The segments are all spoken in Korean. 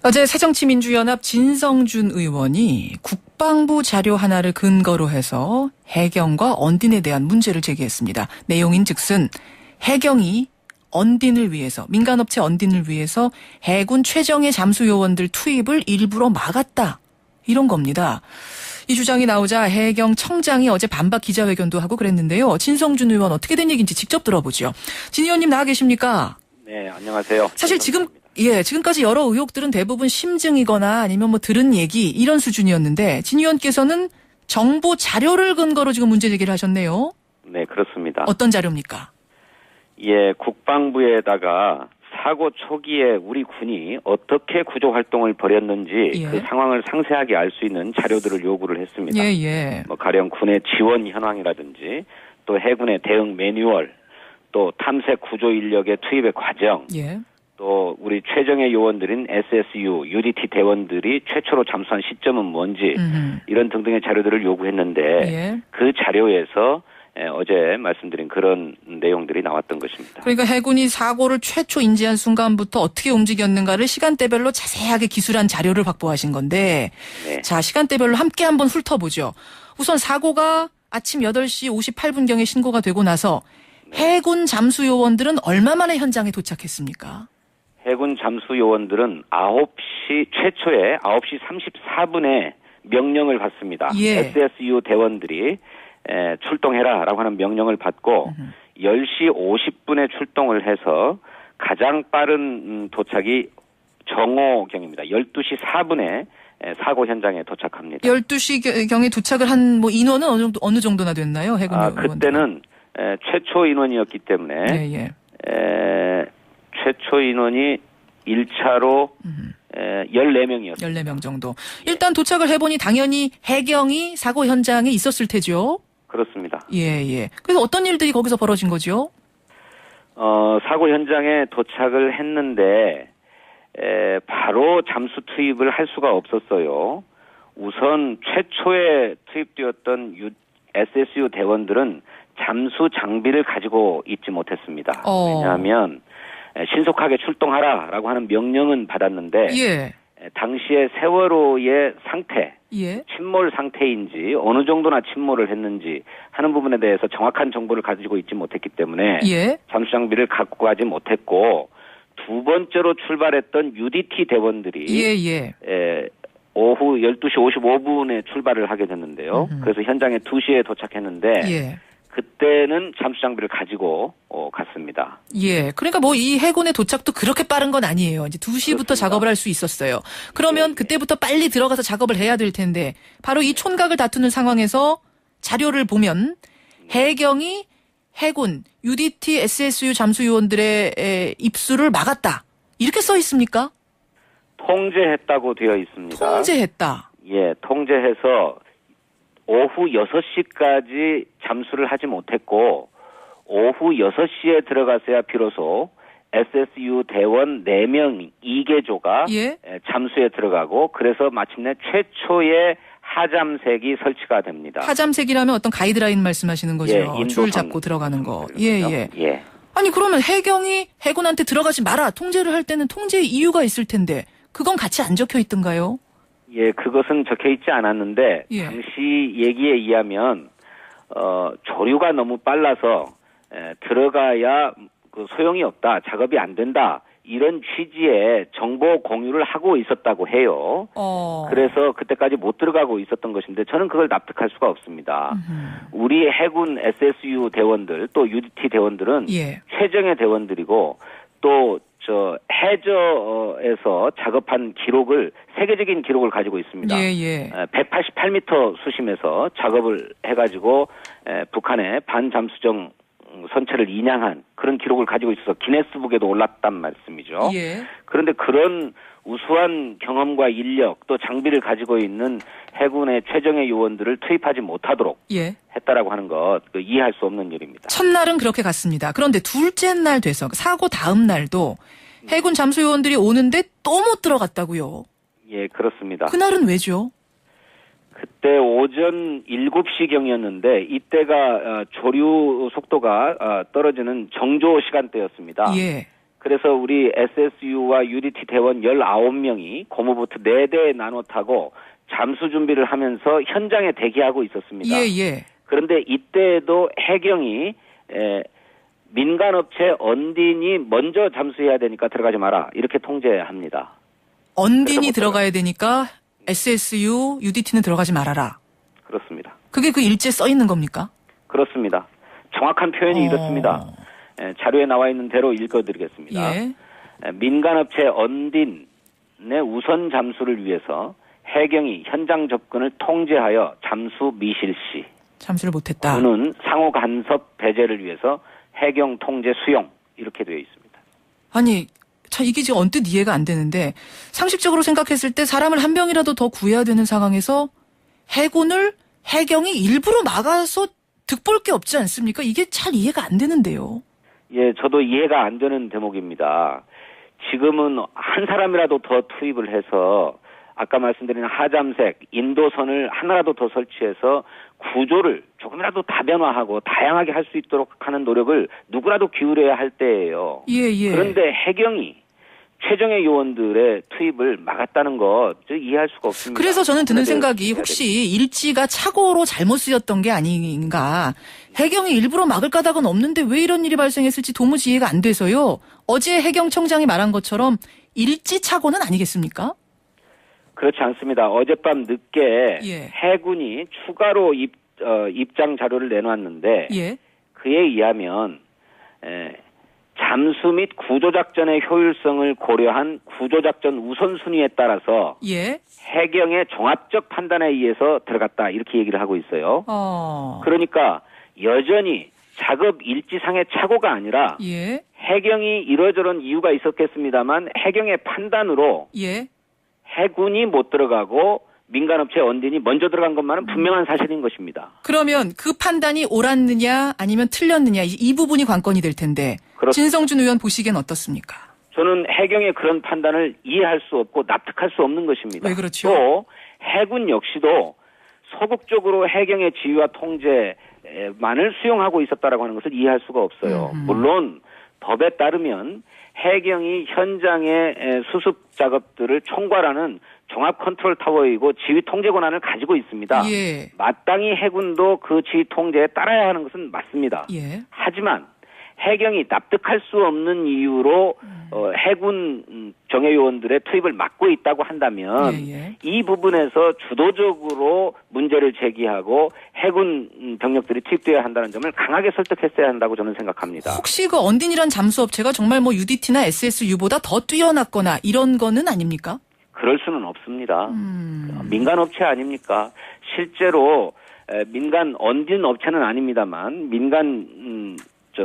어제 새정치민주연합 진성준 의원이 국방부 자료 하나를 근거로 해서 해경과 언딘에 대한 문제를 제기했습니다. 내용인즉슨 해경이 언딘을 위해서, 민간업체 언딘을 위해서 해군 최정예 잠수요원들 투입을 일부러 막았다. 이런 겁니다. 이 주장이 나오자 해경 청장이 어제 반박 기자회견도 하고 그랬는데요. 진성준 의원 어떻게 된 얘기인지 직접 들어보죠. 진 의원님 나와 계십니까? 네, 안녕하세요. 사실 지금까지 여러 의혹들은 대부분 심증이거나 아니면 뭐 들은 얘기 이런 수준이었는데 진 의원께서는 정부 자료를 근거로 지금 문제 제기를 하셨네요. 네, 그렇습니다. 어떤 자료입니까? 예, 국방부에다가 사고 초기에 우리 군이 어떻게 구조 활동을 벌였는지 예. 그 상황을 상세하게 알 수 있는 자료들을 요구를 했습니다. 예. 뭐 가령 군의 지원 현황이라든지 또 해군의 대응 매뉴얼, 또 탐색 구조 인력의 투입의 과정, 예. 또 우리 최정예 요원들인 SSU, UDT 대원들이 최초로 잠수한 시점은 뭔지 이런 등등의 자료들을 요구했는데 예. 그 자료에서 어제 말씀드린 그런 내용들이 나왔던 것입니다. 그러니까 해군이 사고를 최초 인지한 순간부터 어떻게 움직였는가를 시간대별로 자세하게 기술한 자료를 확보하신 건데 네. 자, 시간대별로 함께 한번 훑어보죠. 우선 사고가 아침 8시 58분경에 신고가 되고 나서 해군 잠수요원들은 얼마 만에 현장에 도착했습니까? 해군 잠수요원들은 최초에 9시 34분에 명령을 받습니다. 예. SSU 대원들이 출동해라라고 하는 명령을 받고 10시 50분에 출동을 해서 가장 빠른 도착이 정오경입니다. 12시 4분에 사고 현장에 도착합니다. 12시경에 도착을 한 뭐 인원은 어느 정도나 됐나요? 해군 요원들. 그때는 최초 인원이었기 때문에 최초 인원이 1차로 14명이었습니다. 14명 정도. 일단 도착을 해보니 당연히 해경이 사고 현장에 있었을 테죠? 그렇습니다. 예. 그래서 어떤 일들이 거기서 벌어진 거죠? 사고 현장에 도착을 했는데 바로 잠수 투입을 할 수가 없었어요. 우선 최초에 투입되었던 SSU 대원들은 잠수 장비를 가지고 있지 못했습니다. 왜냐하면 신속하게 출동하라라고 하는 명령은 받았는데 당시에 세월호의 상태, 침몰 상태인지 어느 정도나 침몰을 했는지 하는 부분에 대해서 정확한 정보를 가지고 있지 못했기 때문에 잠수 장비를 갖고 가지 못했고 두 번째로 출발했던 UDT 대원들이 오후 12시 55분에 출발을 하게 됐는데요. 그래서 현장에 2시에 도착했는데 그때는 잠수 장비를 가지고 갔습니다. 그러니까 뭐 이 해군의 도착도 그렇게 빠른 건 아니에요. 이제 2시부터 그렇습니다. 작업을 할 수 있었어요. 그러면 그때부터 빨리 들어가서 작업을 해야 될 텐데 바로 이 촌각을 다투는 상황에서 자료를 보면 해경이 해군, UDT, SSU 잠수요원들의 입수를 막았다. 이렇게 써 있습니까? 통제했다고 되어 있습니다. 통제했다. 예, 통제해서 오후 6시까지 잠수를 하지 못했고 오후 6시에 들어가서야 비로소 SSU 대원 4명 2개조가 잠수에 들어가고 그래서 마침내 최초의 하잠색이 설치가 됩니다. 하잠색이라면 어떤 가이드라인 말씀하시는 거죠? 줄 잡고 들어가는 거. 아니 그러면 해경이 해군한테 들어가지 마라. 통제를 할 때는 통제 이유가 있을 텐데 그건 같이 안 적혀 있던가요? 그것은 적혀 있지 않았는데 당시 얘기에 의하면 조류가 너무 빨라서 들어가야 그 소용이 없다, 작업이 안 된다 이런 취지의 정보 공유를 하고 있었다고 해요. 그래서 그때까지 못 들어가고 있었던 것인데 저는 그걸 납득할 수가 없습니다. 우리 해군 SSU 대원들 또 UDT 대원들은 최정예 대원들이고 또 해저에서 작업한 기록을 세계적인 기록을 가지고 있습니다. 188m 수심에서 작업을 해가지고 북한의 반잠수정 선체를 인양한 그런 기록을 가지고 있어서 기네스북에도 올랐단 말씀이죠. 그런데 그런 우수한 경험과 인력 또 장비를 가지고 있는 해군의 최정예 요원들을 투입하지 못하도록 했다라고 하는 것 이해할 수 없는 일입니다. 첫날은 그렇게 갔습니다. 그런데 둘째 날 돼서 사고 다음 날도 해군 잠수요원들이 오는데 또 못 들어갔다고요? 그렇습니다. 그날은 왜죠? 그때 오전 7시경이었는데 이때가 조류 속도가 떨어지는 정조 시간대였습니다. 그래서 우리 SSU와 UDT 대원 19명이 고무보트 4대에 나눠 타고 잠수 준비를 하면서 현장에 대기하고 있었습니다. 예. 그런데 이때에도 해경이 민간업체 언딘이 먼저 잠수해야 되니까 들어가지 마라 이렇게 통제합니다. 언딘이 들어가야 되니까 SSU, UDT는 들어가지 말아라. 그렇습니다. 그게 그 일제에 써 있는 겁니까? 그렇습니다. 정확한 표현이 이렇습니다. 자료에 나와 있는 대로 읽어드리겠습니다. 예. 민간업체 언딘의 우선 잠수를 위해서 해경이 현장 접근을 통제하여 잠수 미실시. 잠수를 못했다. 군은 상호 간섭 배제를 위해서 해경 통제 수용 이렇게 되어 있습니다. 아니, 참 이게 지금 언뜻 이해가 안 되는데 상식적으로 생각했을 때 사람을 한 명이라도 더 구해야 되는 상황에서 해경이 일부러 막아서 득볼 게 없지 않습니까? 이게 잘 이해가 안 되는데요. 예, 저도 이해가 안 되는 대목입니다. 지금은 한 사람이라도 더 투입을 해서 아까 말씀드린 하잠색, 인도선을 하나라도 더 설치해서 구조를 조금이라도 다변화하고 다양하게 할 수 있도록 하는 노력을 누구라도 기울여야 할 때예요. 예. 그런데 해경이 최정예 요원들의 투입을 막았다는 것 이해할 수가 없습니다. 그래서 저는 드는 생각이 혹시 일지가 착오로 잘못 쓰였던 게 아닌가. 해경이 일부러 막을 까닭은 없는데 왜 이런 일이 발생했을지 도무지 이해가 안 돼서요. 어제 해경청장이 말한 것처럼 일지 착오는 아니겠습니까? 그렇지 않습니다. 어젯밤 늦게 해군이 추가로 입장 자료를 내놨는데 그에 의하면 잠수 및 구조작전의 효율성을 고려한 구조작전 우선순위에 따라서 해경의 종합적 판단에 의해서 들어갔다 이렇게 얘기를 하고 있어요. 그러니까 여전히 작업 일지상의 착오가 아니라 해경이 이러저런 이유가 있었겠습니다만 해경의 판단으로 해군이 못 들어가고 민간업체 언딘이 먼저 들어간 것만은 분명한 사실인 것입니다. 그러면 그 판단이 옳았느냐 아니면 틀렸느냐 이 부분이 관건이 될 텐데 그렇습니다. 진성준 의원 보시기엔 어떻습니까? 저는 해경의 그런 판단을 이해할 수 없고 납득할 수 없는 것입니다. 왜 그렇죠? 또 해군 역시도 소극적으로 해경의 지휘와 통제만을 수용하고 있었다라고 하는 것을 이해할 수가 없어요. 물론 법에 따르면 해경이 현장의 수습 작업들을 총괄하는 종합 컨트롤 타워이고 지휘 통제 권한을 가지고 있습니다. 마땅히 해군도 그 지휘 통제에 따라야 하는 것은 맞습니다. 하지만 해경이 납득할 수 없는 이유로 해군 정예요원들의 투입을 막고 있다고 한다면 이 부분에서 주도적으로 문제를 제기하고 해군 병력들이 투입되어야 한다는 점을 강하게 설득했어야 한다고 저는 생각합니다. 혹시 그 언딘이란 잠수업체가 정말 뭐 UDT나 SSU보다 더 뛰어났거나 이런 거는 아닙니까? 그럴 수는 없습니다. 민간업체 아닙니까? 실제로 민간 언딘 업체는 아닙니다만 민간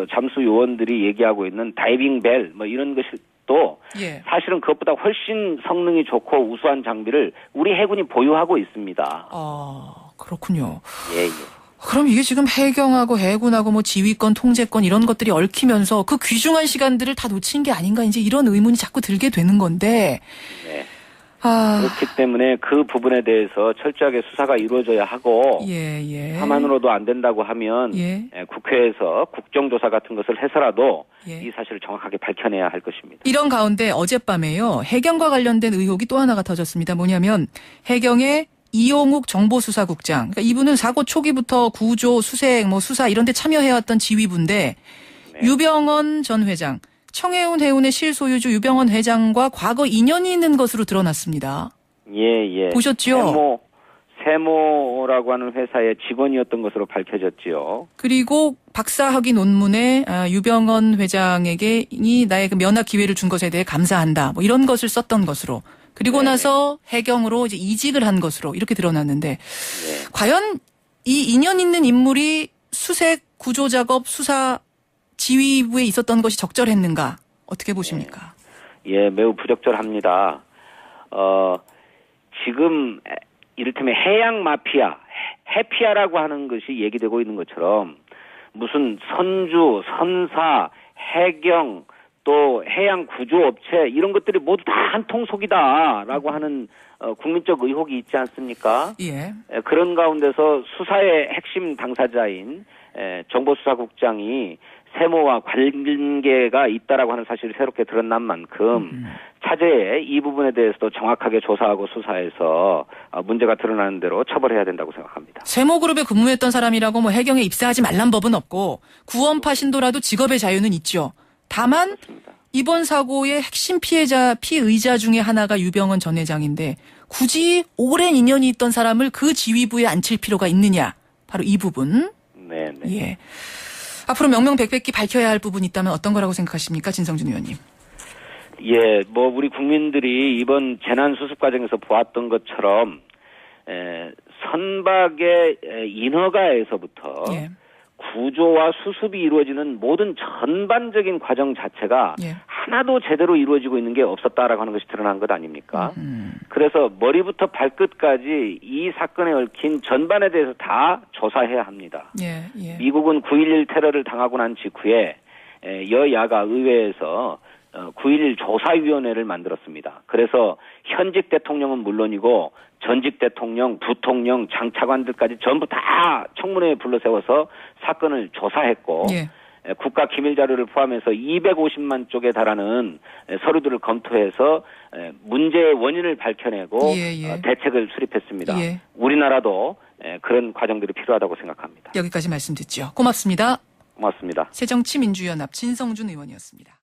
잠수 요원들이 얘기하고 있는 다이빙 벨 뭐 이런 것이 또 사실은 그것보다 훨씬 성능이 좋고 우수한 장비를 우리 해군이 보유하고 있습니다. 그렇군요. 예. 그럼 이게 지금 해경하고 해군하고 뭐 지휘권, 통제권 이런 것들이 얽히면서 그 귀중한 시간들을 다 놓친 게 아닌가 이제 이런 의문이 자꾸 들게 되는 건데. 그렇기 때문에 그 부분에 대해서 철저하게 수사가 이루어져야 하고 하만으로도 안 된다고 하면 국회에서 국정조사 같은 것을 해서라도 이 사실을 정확하게 밝혀내야 할 것입니다. 이런 가운데 어젯밤에요. 해경과 관련된 의혹이 또 하나가 터졌습니다. 뭐냐면 해경의 이용욱 정보수사국장. 그러니까 이분은 사고 초기부터 구조, 수색, 수사 이런 데 참여해왔던 지휘부인데 유병언 전 회장. 청해운 해운의 실소유주 유병언 회장과 과거 인연이 있는 것으로 드러났습니다. 보셨죠? 세모라고 하는 회사의 직원이었던 것으로 밝혀졌지요. 그리고 박사학위 논문에 유병언 회장에게 나의 그 면학 기회를 준 것에 대해 감사한다. 뭐 이런 것을 썼던 것으로. 그리고 나서 해경으로 이제 이직을 한 것으로 이렇게 드러났는데 과연 이 인연 있는 인물이 수색, 구조작업, 수사 지휘부에 있었던 것이 적절했는가? 어떻게 보십니까? 매우 부적절합니다. 지금 이를테면 해양 마피아, 해피아라고 하는 것이 얘기되고 있는 것처럼 무슨 선주, 선사, 해경, 또 해양 구조업체 이런 것들이 모두 다 한통속이다라고 하는 국민적 의혹이 있지 않습니까? 그런 가운데서 수사의 핵심 당사자인 정보수사국장이 세모와 관계가 있다라고 하는 사실이 새롭게 드러난 만큼 차제에 이 부분에 대해서도 정확하게 조사하고 수사해서 문제가 드러나는 대로 처벌해야 된다고 생각합니다. 세모그룹에 근무했던 사람이라고 뭐 해경에 입사하지 말란 법은 없고 구원파 신도라도 직업의 자유는 있죠. 다만 그렇습니다. 이번 사고의 핵심 피의자 중에 하나가 유병헌 전 회장인데 굳이 오랜 인연이 있던 사람을 그 지휘부에 앉힐 필요가 있느냐. 바로 이 부분. 네. 예. 앞으로 명명백백히 밝혀야 할 부분이 있다면 어떤 거라고 생각하십니까? 진성준 의원님. 예, 뭐 우리 국민들이 이번 재난 수습 과정에서 보았던 것처럼 선박의 인허가에서부터 예. 구조와 수습이 이루어지는 모든 전반적인 과정 자체가 예. 하나도 제대로 이루어지고 있는 게 없었다라고 하는 것이 드러난 것 아닙니까? 그래서 머리부터 발끝까지 이 사건에 얽힌 전반에 대해서 다 조사해야 합니다. 예. 미국은 9.11 테러를 당하고 난 직후에 여야가 의회에서 9.11 조사위원회를 만들었습니다. 그래서 현직 대통령은 물론이고 전직 대통령, 부통령, 장차관들까지 전부 다 청문회에 불러세워서 사건을 조사했고 예. 국가 기밀 자료를 포함해서 250만 쪽에 달하는 서류들을 검토해서 문제의 원인을 밝혀내고 대책을 수립했습니다. 예. 우리나라도 그런 과정들이 필요하다고 생각합니다. 여기까지 말씀 듣죠. 고맙습니다. 고맙습니다. 새정치민주연합 진성준 의원이었습니다.